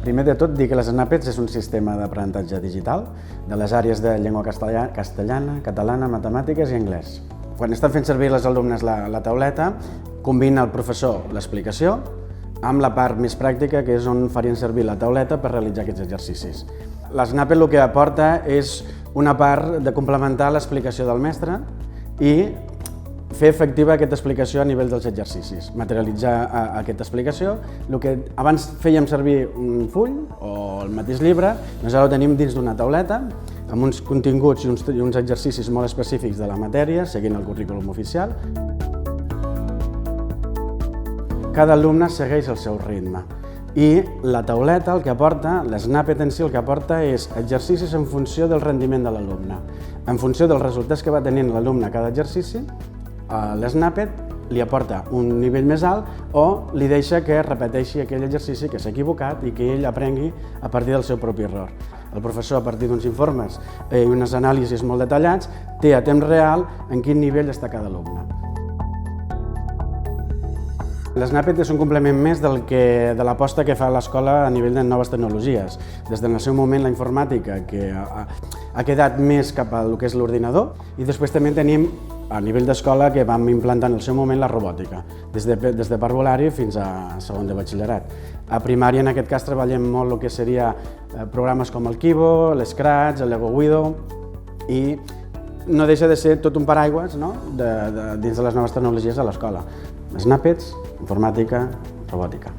Primer de tot, dir que les Snappets és un sistema d'aprenentatge digital de les àrees de llengua castellana, catalana, matemàtiques i anglès. Quan estan fent servir els alumnes la tauleta, combina el professor l'explicació amb la part més pràctica, que és on farien servir la tauleta per realitzar aquests exercicis. L'Snappet el que aporta és una part de complementar l'explicació del mestre i fer efectiva aquesta explicació a nivell dels exercicis, materialitzar aquesta explicació. El que abans fèiem servir un full o el mateix llibre, doncs ara ho tenim dins d'una tauleta amb uns continguts i uns exercicis molt específics de la matèria, seguint el currículum oficial. Cada alumne segueix el seu ritme i la tauleta el que aporta, l'Snappet en si el que aporta és exercicis en funció del rendiment de l'alumne. En funció dels resultats que va tenint l'alumne a cada exercici, l'Snappet li aporta un nivell més alt o li deixa que repeteixi aquell exercici que s'ha equivocat i que ell aprengui a partir del seu propi error. El professor, a partir d'uns informes i unes anàlisis molt detallats, té a temps real en quin nivell està cada alumne. L'Snappet és un complement més de l'aposta que fa l'escola a nivell de noves tecnologies. Des del seu moment la informàtica, que ha quedat més cap al que és l'ordinador, i després també tenim a nivell d'escola que vam implantar en el seu moment la robòtica, des de parvulari fins a segon de batxillerat. A primària, en aquest cas, treballem molt el que seria programes com el Kibo, l'Scratch, el Lego Guido, i no deixa de ser tot un paraigües dins de les noves tecnologies a l'escola. Snappets, informàtica, robòtica.